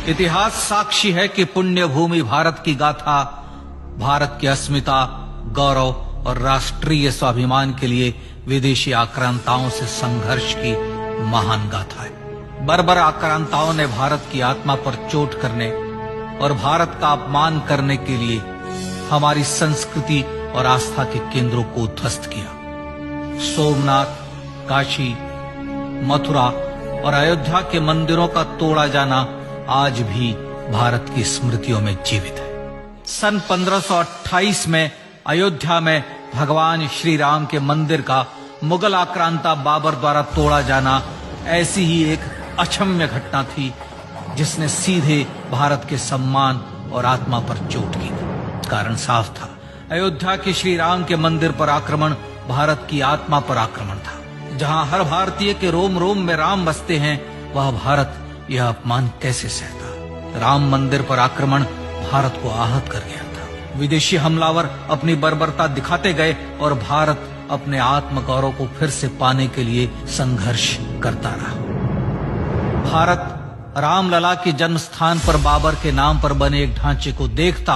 इतिहास साक्षी है कि पुण्य भूमि भारत की गाथा भारत की अस्मिता, गौरव और राष्ट्रीय स्वाभिमान के लिए विदेशी आक्रांताओं से संघर्ष की महान गाथा है। बर्बर आक्रांताओं ने भारत की आत्मा पर चोट करने और भारत का अपमान करने के लिए हमारी संस्कृति और आस्था के केंद्रों को उद्ध्वस्त किया। सोमनाथ, काशी, मथुरा और अयोध्या के मंदिरों का तोड़ा जाना आज भी भारत की स्मृतियों में जीवित है। सन 1528 में अयोध्या में भगवान श्री राम के मंदिर का मुगल आक्रांता बाबर द्वारा तोड़ा जाना ऐसी ही एक अक्षम्य घटना थी जिसने सीधे भारत के सम्मान और आत्मा पर चोट की। कारण साफ था, अयोध्या के श्री राम के मंदिर पर आक्रमण भारत की आत्मा पर आक्रमण था। जहां हर भारतीय के रोम रोम में राम बसते हैं, वह भारत यह अपमान कैसे सहता। राम मंदिर पर आक्रमण भारत को आहत कर गया था। विदेशी हमलावर अपनी बर्बरता दिखाते गए और भारत अपने आत्मगौरव को फिर से पाने के लिए संघर्ष करता रहा। भारत रामलला के जन्म स्थान पर बाबर के नाम पर बने एक ढांचे को देखता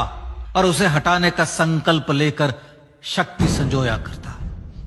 और उसे हटाने का संकल्प लेकर शक्ति संजोया करता।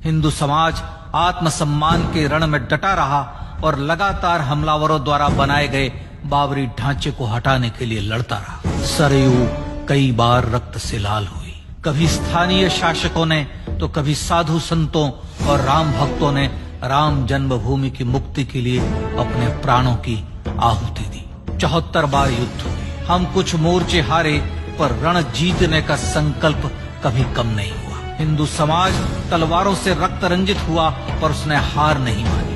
हिंदू समाज आत्मसम्मान के रण में डटा रहा और लगातार हमलावरों द्वारा बनाए गए बाबरी ढांचे को हटाने के लिए लड़ता रहा। सरयू कई बार रक्त से लाल हुई। कभी स्थानीय शासकों ने तो कभी साधु संतों और राम भक्तों ने राम जन्मभूमि की मुक्ति के लिए अपने प्राणों की आहुति दी। 74 बार युद्ध हुए। हम कुछ मोर्चे हारे, पर रण जीतने का संकल्प कभी कम नहीं हुआ। हिंदू समाज तलवारों से रक्त रंजित हुआ, पर उसने हार नहीं मानी।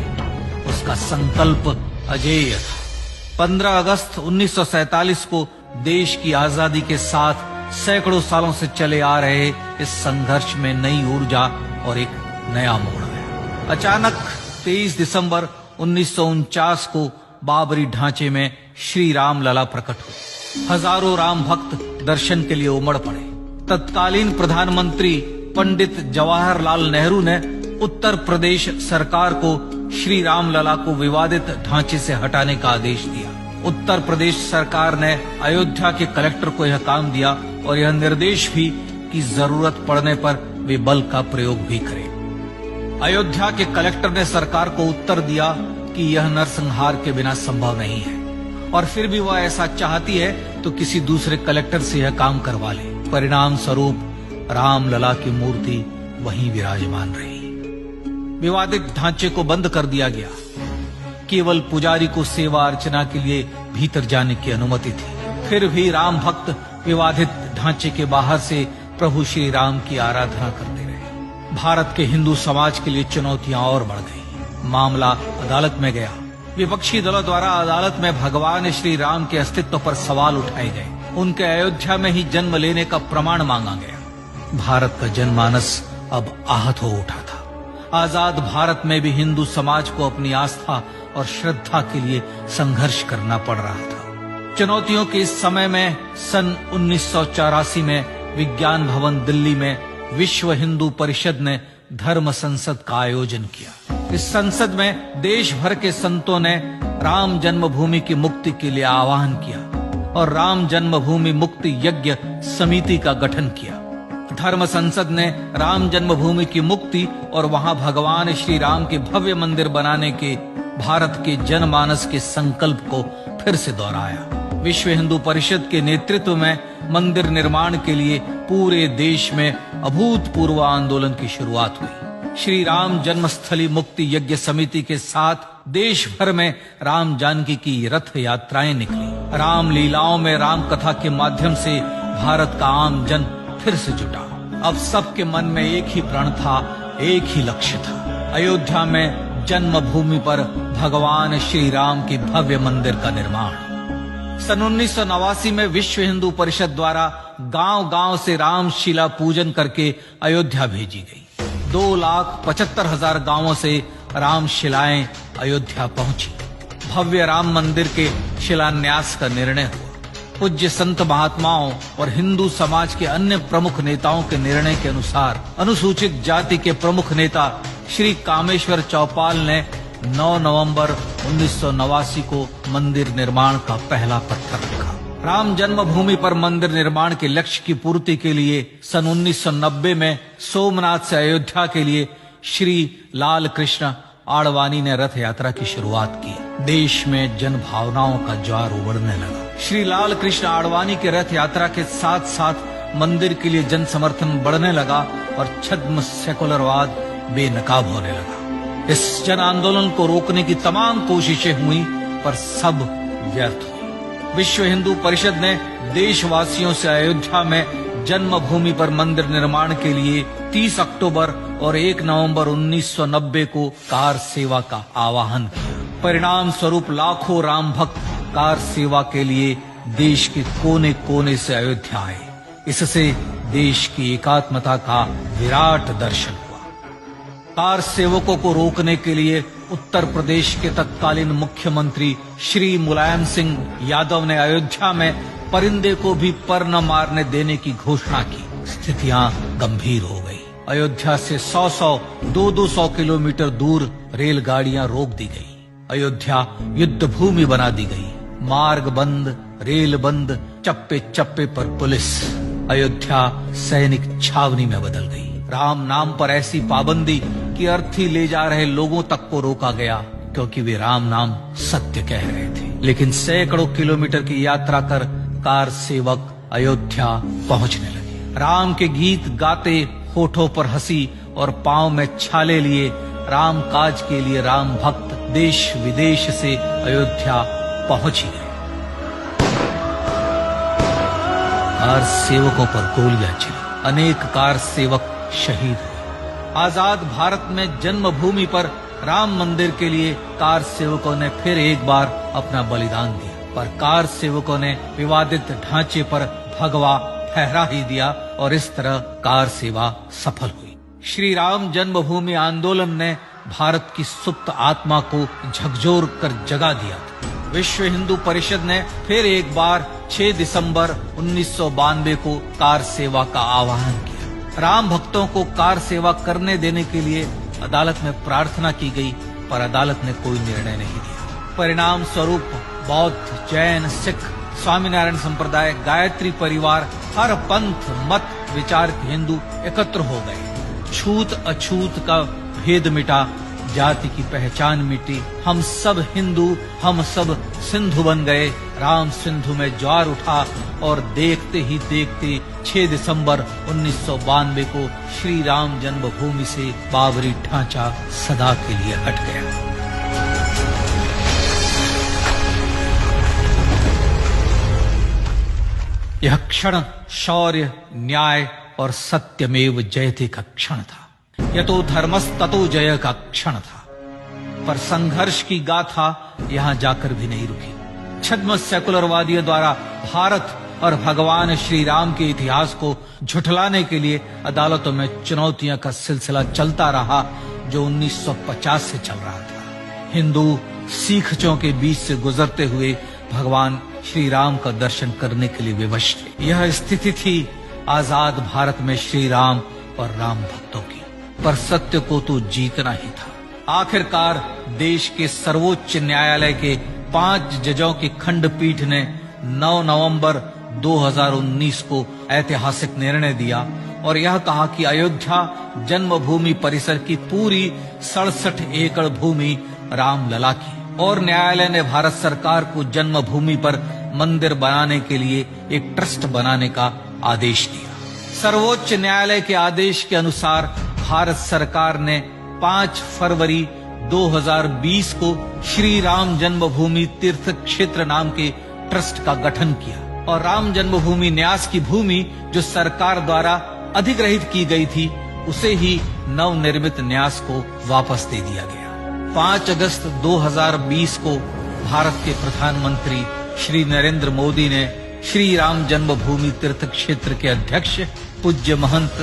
उसका संकल्प अजेय था। 15 अगस्त 1947 को देश की आजादी के साथ सैकड़ों सालों से चले आ रहे इस संघर्ष में नई ऊर्जा और एक नया मोड़ आया। अचानक 23 दिसंबर 1949 को बाबरी ढांचे में श्री राम लला प्रकट हुए। हजारों राम भक्त दर्शन के लिए उमड़ पड़े। तत्कालीन प्रधानमंत्री पंडित जवाहरलाल नेहरू ने उत्तर प्रदेश सरकार को श्री राम लला को विवादित ढांचे से हटाने का आदेश दिया। उत्तर प्रदेश सरकार ने अयोध्या के कलेक्टर को यह काम दिया और यह निर्देश भी कि जरूरत पड़ने पर वे बल का प्रयोग भी करें। अयोध्या के कलेक्टर ने सरकार को उत्तर दिया कि यह नरसंहार के बिना संभव नहीं है और फिर भी वह ऐसा चाहती है तो किसी दूसरे कलेक्टर से यह काम करवा ले। परिणाम स्वरूप रामलला की मूर्ति वहीं विराजमान रही। विवादित ढांचे को बंद कर दिया गया। केवल पुजारी को सेवा अर्चना के लिए भीतर जाने की अनुमति थी। फिर भी राम भक्त विवादित ढांचे के बाहर से प्रभु श्री राम की आराधना करते रहे। भारत के हिंदू समाज के लिए चुनौतियां और बढ़ गई। मामला अदालत में गया। विपक्षी दलों द्वारा अदालत में भगवान श्री राम के अस्तित्व पर सवाल उठाए गए। उनके अयोध्या में ही जन्म लेने का प्रमाण मांगा गया। भारत का जनमानस अब आहत हो उठा था। आजाद भारत में भी हिंदू समाज को अपनी आस्था और श्रद्धा के लिए संघर्ष करना पड़ रहा था। चुनौतियों के इस समय में सन 1984 में विज्ञान भवन दिल्ली में विश्व हिंदू परिषद ने धर्म संसद का आयोजन किया। इस संसद में देश भर के संतों ने राम जन्मभूमि की मुक्ति के लिए आह्वान किया और राम जन्मभूमि मुक्ति यज्ञ समिति का गठन किया। धर्म संसद ने राम जन्मभूमि की मुक्ति और वहां भगवान श्री राम के भव्य मंदिर बनाने के भारत के जनमानस के संकल्प को फिर से दोहराया। विश्व हिंदू परिषद के नेतृत्व में मंदिर निर्माण के लिए पूरे देश में अभूतपूर्व आंदोलन की शुरुआत हुई। श्री राम जन्मस्थली मुक्ति यज्ञ समिति के साथ देश भर में राम जानकी की रथ यात्राएं निकली। राम लीलाओं में राम कथा के माध्यम से भारत का आम जन फिर से जुटा। अब सबके मन में एक ही प्रण था, एक ही लक्ष्य था। अयोध्या में जन्मभूमि पर भगवान श्री राम के भव्य मंदिर का निर्माण। सन 1989 में विश्व हिंदू परिषद द्वारा गांव-गांव से रामशिला पूजन करके अयोध्या भेजी गई। 2,75,000 गांवों से रामशिलाएं अयोध्या पहुंची। भव्य राम मंदिर के शिलान्यास का निर्णय हुआ। पूज्य संत महात्माओं और हिंदू समाज के अन्य प्रमुख नेताओं के निर्णय के अनुसार अनुसूचित जाति के प्रमुख नेता श्री कामेश्वर चौपाल ने 9 नवंबर 1989 को मंदिर निर्माण का पहला पत्थर रखा। राम जन्मभूमि पर मंदिर निर्माण के लक्ष्य की पूर्ति के लिए सन 1990 में सोमनाथ से अयोध्या के लिए श्री लाल कृष्ण आडवाणी ने रथ यात्रा की शुरुआत की। देश में जन भावनाओं का ज्वार उमड़ने लगा। श्री लाल कृष्ण आडवाणी के रथ यात्रा के साथ साथ मंदिर के लिए जन समर्थन बढ़ने लगा और छद्म सेकुलरवाद बेनकाब होने लगा। इस जन आंदोलन को रोकने की तमाम कोशिशें हुई पर सब व्यर्थ हुई। विश्व हिंदू परिषद ने देशवासियों से अयोध्या में जन्मभूमि पर मंदिर निर्माण के लिए 30 अक्टूबर और 1 नवंबर 1990 को कार सेवा का आह्वान किया। परिणाम स्वरूप लाखों राम भक्त कार सेवा के लिए देश के कोने कोने से अयोध्या आए। इससे देश की एकात्मता का विराट दर्शन हुआ। कार सेवकों को रोकने के लिए उत्तर प्रदेश के तत्कालीन मुख्यमंत्री श्री मुलायम सिंह यादव ने अयोध्या में परिंदे को भी पर न मारने देने की घोषणा की। स्थितियां गंभीर हो गई। अयोध्या से 100-100, 200-200 किलोमीटर दूर रेलगाड़ियां रोक दी गई। अयोध्या युद्ध भूमि बना दी गई। मार्ग बंद, रेल बंद, चप्पे चप्पे पर पुलिस। अयोध्या सैनिक छावनी में बदल गई। राम नाम पर ऐसी पाबंदी कि अर्थी ले जा रहे लोगों तक को रोका गया क्योंकि वे राम नाम सत्य कह रहे थे। लेकिन सैकड़ों किलोमीटर की यात्रा कर कार सेवक अयोध्या पहुंचने लगे। राम के गीत गाते, होठों पर हंसी और पांव में छाले लिए राम काज के लिए राम भक्त देश विदेश से अयोध्या पहुंच ही गए। कार सेवकों पर गोलियां चली। अनेक कार सेवक शहीद हुए। आजाद भारत में जन्मभूमि पर राम मंदिर के लिए कार सेवकों ने फिर एक बार अपना बलिदान दिया, पर कार सेवकों ने विवादित ढांचे पर भगवा फहरा ही दिया और इस तरह कार सेवा सफल हुई। श्री राम जन्मभूमि आंदोलन ने भारत की सुप्त आत्मा को झकझोर कर जगा दिया था। विश्व हिंदू परिषद ने फिर एक बार 6 दिसंबर 1992 को कार सेवा का आह्वान किया। राम भक्तों को कार सेवा करने देने के लिए अदालत में प्रार्थना की गई, पर अदालत ने कोई निर्णय नहीं दिया। परिणाम स्वरूप बौद्ध, जैन, सिख, स्वामीनारायण संप्रदाय, गायत्री परिवार, हर पंथ मत विचार के हिंदू एकत्र हो गए। छूत अछूत का भेद मिटा, जाति की पहचान मिटी। हम सब हिंदू, हम सब सिंधु बन गए। राम सिंधु में ज्वार उठा और देखते ही देखते 6 दिसंबर 1992 को श्री राम जन्मभूमि से बाबरी ढांचा सदा के लिए हट गया। यह क्षण शौर्य, न्याय और सत्यमेव जयते का क्षण था। यतो धर्मस्ततो जय का क्षण था। पर संघर्ष की गाथा यहां जाकर भी नहीं रुकी। छद्म सेकुलरवादियों द्वारा भारत और भगवान श्री राम के इतिहास को झुठलाने के लिए अदालतों में चुनौतियों का सिलसिला चलता रहा, जो 1950 से चल रहा था। हिंदू सिखों के बीच से गुजरते हुए भगवान श्री राम का दर्शन करने के लिए विवश थे। यह स्थिति थी आजाद भारत में श्री राम और राम भक्तों की। पर सत्य को तो जीतना ही था। आखिरकार देश के सर्वोच्च न्यायालय के 5 जजों की खंडपीठ ने 9 नवंबर 2019 को ऐतिहासिक निर्णय दिया और यह कहा कि अयोध्या जन्मभूमि परिसर की पूरी 67 एकड़ भूमि रामलला की, और न्यायालय ने भारत सरकार को जन्मभूमि पर मंदिर बनाने के लिए एक ट्रस्ट बनाने का आदेश दिया। सर्वोच्च न्यायालय के आदेश के अनुसार भारत सरकार ने 5 फरवरी 2020 को श्री राम जन्मभूमि तीर्थ क्षेत्र नाम के ट्रस्ट का गठन किया और राम जन्मभूमि न्यास की भूमि जो सरकार द्वारा अधिग्रहित की गई थी, उसे ही नवनिर्मित न्यास को वापस दे दिया गया। 5 अगस्त 2020 को भारत के प्रधानमंत्री श्री नरेंद्र मोदी ने श्री राम जन्मभूमि तीर्थ क्षेत्र के अध्यक्ष पूज्य महंत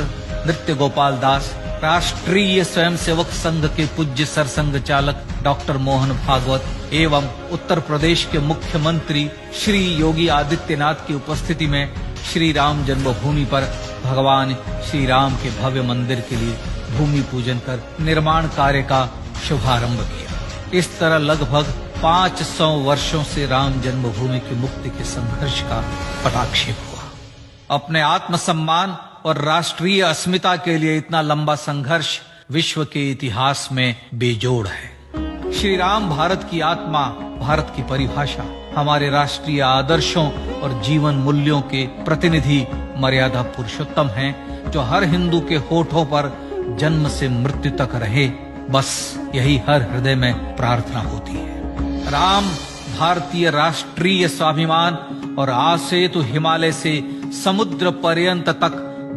नृत्य गोपाल दास, राष्ट्रीय स्वयंसेवक संघ के पूज्य सरसंघ चालक डॉक्टर मोहन भागवत एवं उत्तर प्रदेश के मुख्यमंत्री श्री योगी आदित्यनाथ की उपस्थिति में श्री राम जन्मभूमि पर भगवान श्री राम के भव्य मंदिर के लिए भूमि पूजन कर निर्माण कार्य का शुभारंभ किया। इस तरह लगभग 500 वर्षों से राम जन्मभूमि की मुक्ति के संघर्ष का पटाक्षेप हुआ। अपने आत्मसम्मान और राष्ट्रीय अस्मिता के लिए इतना लंबा संघर्ष विश्व के इतिहास में बेजोड़ है। श्री राम भारत की आत्मा, भारत की परिभाषा, हमारे राष्ट्रीय आदर्शों और जीवन मूल्यों के प्रतिनिधि मर्यादा पुरुषोत्तम हैं, जो हर हिंदू के होठों पर जन्म से मृत्यु तक रहे, बस यही हर हृदय में प्रार्थना होती है। राम भारतीय राष्ट्रीय स्वाभिमान और आसेतु हिमालय से समुद्र पर्यंत तक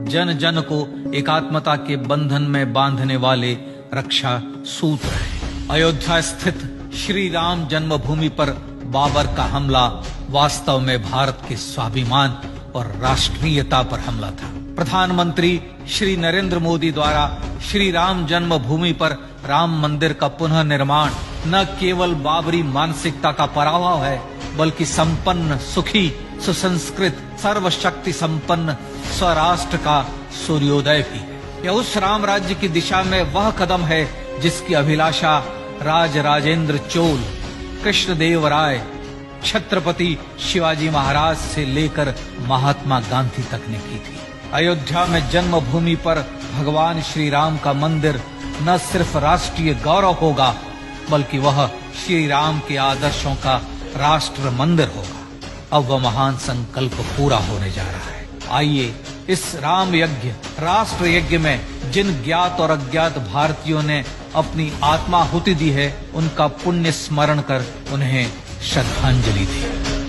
जन जन को एकात्मता के बंधन में बांधने वाले रक्षा सूत्र है। अयोध्या स्थित श्री राम जन्मभूमि पर बाबर का हमला वास्तव में भारत के स्वाभिमान और राष्ट्रीयता पर हमला था। प्रधानमंत्री श्री नरेंद्र मोदी द्वारा श्री राम जन्मभूमि पर राम मंदिर का पुनः निर्माण न केवल बाबरी मानसिकता का पराभव है, बल्कि संपन्न, सुखी, सुसंस्कृत, सर्वशक्ति संपन्न स्वराष्ट्र का सूर्योदय भी है। यह उस राम राज्य की दिशा में वह कदम है जिसकी अभिलाषा राजराजेंद्र चोल, कृष्णदेव राय, छत्रपति शिवाजी महाराज से लेकर महात्मा गांधी तक ने की थी। अयोध्या में जन्मभूमि पर भगवान श्री राम का मंदिर न सिर्फ राष्ट्रीय गौरव होगा, बल्कि वह श्री राम के आदर्शों का राष्ट्र मंदिर होगा। अब वह महान संकल्प पूरा होने जा रहा है। आइए इस राम यज्ञ, राष्ट्र यज्ञ में जिन ज्ञात और अज्ञात भारतीयों ने अपनी आत्माहुति दी है, उनका पुण्य स्मरण कर उन्हें श्रद्धांजलि दी।